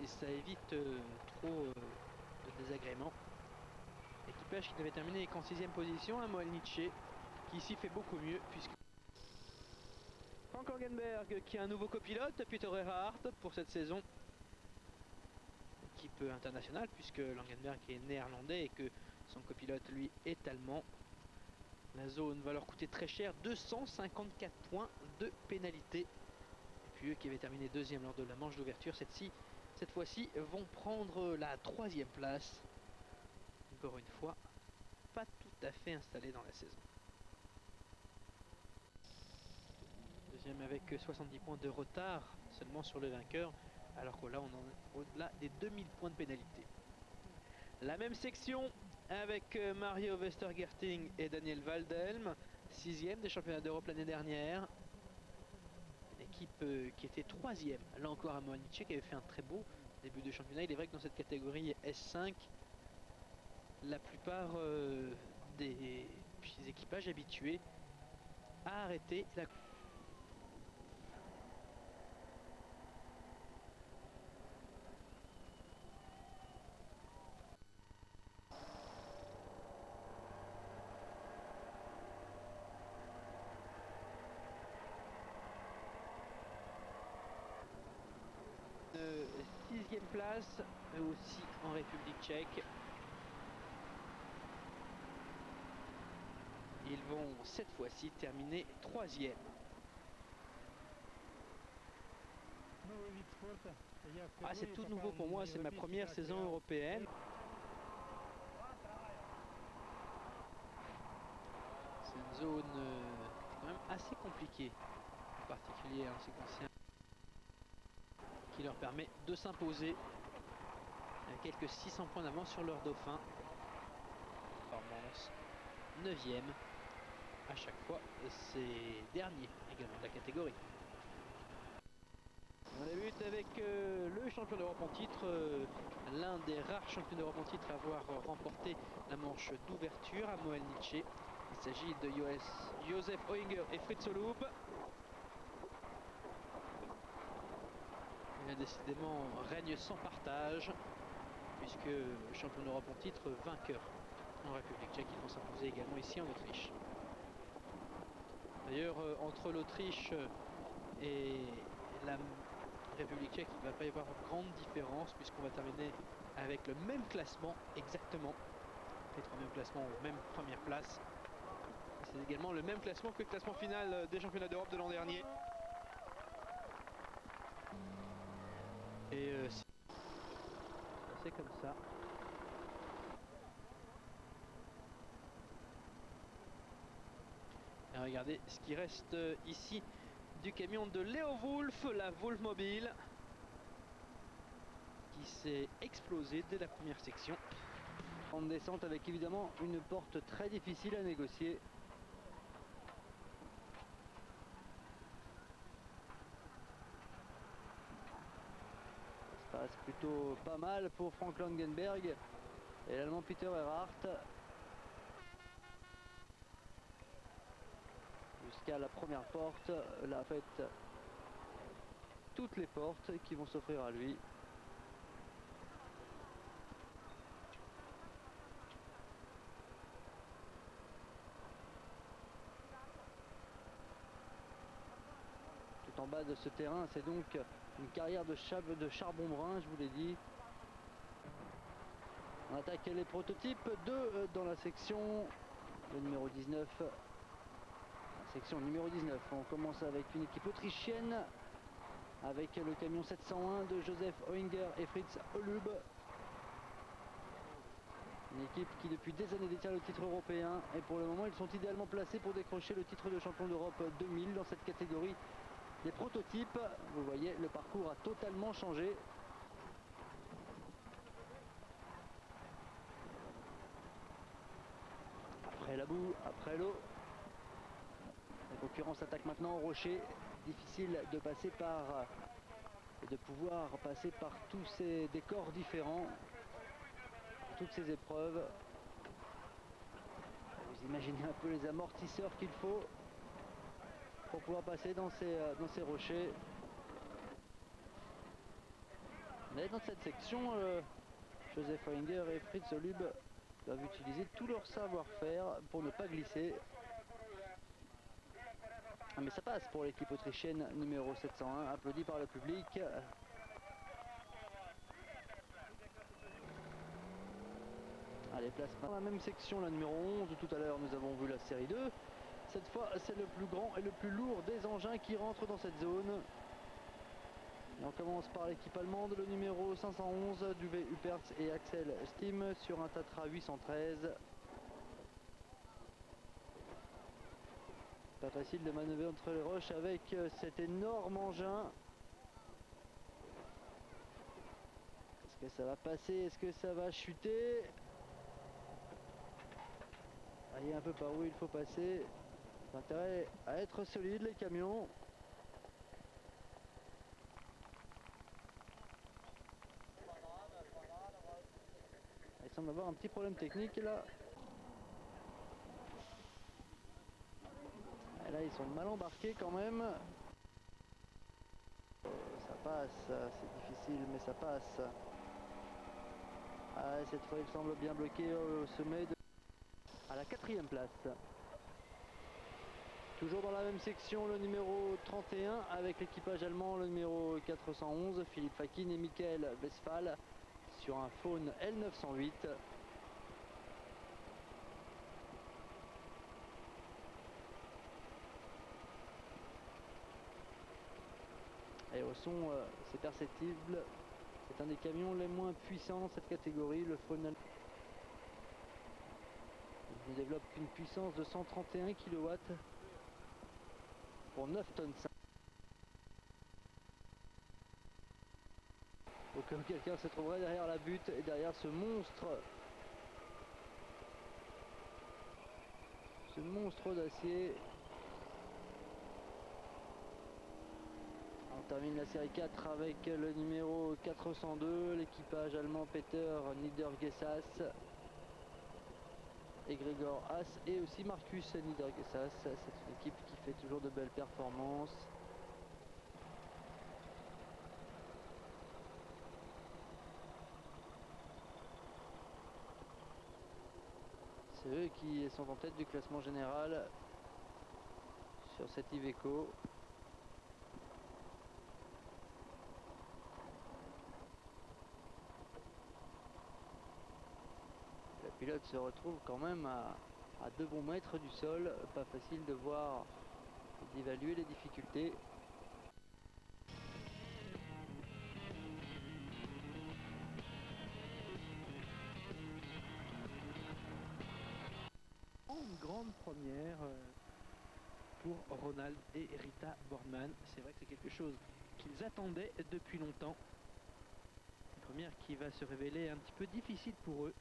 et ça évite trop de désagréments. Équipage qui devait terminer qu'en 6ème position, un Moel Nietzsche qui ici fait beaucoup mieux puisque Frank Langenberg qui a un nouveau copilote, Peter Erhardt pour cette saison. Équipe internationale puisque Langenberg est néerlandais et que son copilote lui est allemand. La zone va leur coûter très cher, 254 points de pénalité. Et puis eux qui avaient terminé 2e lors de la manche d'ouverture, cette fois-ci vont prendre la 3e place. Encore une fois, pas tout à fait installé dans la saison. Deuxième avec 70 points de retard seulement sur le vainqueur, alors que là on est au-delà des 2000 points de pénalité. La même section avec Mario Westergerting et Daniel Waldelm, 6e des championnats d'Europe l'année dernière. Une équipe qui était 3e, là encore à Moel Nietzsche, qui avait fait un très beau début de championnat. Il est vrai que dans cette catégorie S5, la plupart des équipages habitués à arrêter la course. Sixième place, aussi en République tchèque. Ils vont cette fois-ci terminer 3e. Ah, c'est tout nouveau pour moi, c'est ma première saison européenne. C'est une zone quand même assez compliquée, en particulier en ce qui concerne, qui leur permet de s'imposer quelques 600 points d'avance sur leur dauphin. Performance 9e. À chaque fois, c'est dernier également de la catégorie. On débute avec le champion d'Europe en titre, l'un des rares champions d'Europe en titre à avoir remporté la manche d'ouverture à Moel Nietzsche. Il s'agit de Josef Oehinger et Fritz Holub. Il a décidément règne sans partage, puisque champion d'Europe en titre, vainqueur en République tchèque, ils vont s'imposer également ici en Autriche. D'ailleurs, entre l'Autriche et la République tchèque, il ne va pas y avoir une grande différence, puisqu'on va terminer avec le même classement exactement. Les 3 mêmes classements aux mêmes premières places. C'est également le même classement que le classement final des championnats d'Europe de l'an dernier. Et c'est comme ça. Et regardez ce qui reste ici du camion de Leo Wolf, la Wolfmobile, qui s'est explosé dès la première section. En descente avec évidemment une porte très difficile à négocier. Ça se passe plutôt pas mal pour Frank Langenberg et l'Allemand Peter Erhardt. Jusqu'à la première porte, là en fait toutes les portes qui vont s'offrir à lui. Tout en bas de ce terrain, c'est donc une carrière de charbon brun, je vous l'ai dit. On attaque les prototypes 2 dans la section, le numéro 19. La section numéro 19, on commence avec une équipe autrichienne, avec le camion 701 de Josef Oehinger et Fritz Holub. Une équipe qui depuis des années détient le titre européen et pour le moment ils sont idéalement placés pour décrocher le titre de champion d'Europe 2000 dans cette catégorie des prototypes. Vous voyez, le parcours a totalement changé. Après la boue, après l'eau. La concurrence attaque maintenant au rocher. Difficile de passer par, de pouvoir passer par tous ces décors différents, toutes ces épreuves. Vous imaginez un peu les amortisseurs qu'il faut pour pouvoir passer dans ces rochers. Mais dans cette section, Joseph Oenger et Fritz Olub doivent utiliser tout leur savoir-faire pour ne pas glisser. Mais ça passe pour l'équipe autrichienne numéro 701, applaudie par le public. Allez, place dans la même section, la numéro 11. Tout à l'heure, nous avons vu la série 2. Cette fois, c'est le plus grand et le plus lourd des engins qui rentrent dans cette zone. Et on commence par l'équipe allemande, le numéro 511, Duvet Hupertz et Axel Stim sur un Tatra 813. Pas facile de manœuvrer entre les roches avec cet énorme engin. Est-ce que ça va passer? Est-ce que ça va chuter? Voyez un peu par où il faut passer. Intérêt à être solide les camions. Il semble avoir un petit problème technique là. Et là ils sont mal embarqués quand même. Ça passe, c'est difficile mais ça passe. Ah, cette fois il semble bien bloqué au sommet à la 4e place. Toujours dans la même section, le numéro 31 avec l'équipage allemand, le numéro 411, Philippe Fakin et Michael Westphal sur un Faune L908. Et au son, c'est perceptible. C'est un des camions les moins puissants dans cette catégorie, le Faune L908. Il développe une puissance de 131 kW pour 9 tonnes 5. Au cas où quelqu'un se trouverait derrière la butte et derrière ce monstre d'acier. On termine la série 4 avec le numéro 402, l'équipage allemand Peter Niedergessas et Gregor Haas et aussi Marcus Niedergessas. C'est une équipe qui fait toujours de belles performances. C'est eux qui sont en tête du classement général sur cette Iveco. Le pilote se retrouve quand même à 2 bons mètres du sol. Pas facile de voir, d'évaluer les difficultés. Une grande première pour Ronald et Rita Boardman. C'est vrai que c'est quelque chose qu'ils attendaient depuis longtemps. Une première qui va se révéler un petit peu difficile pour eux.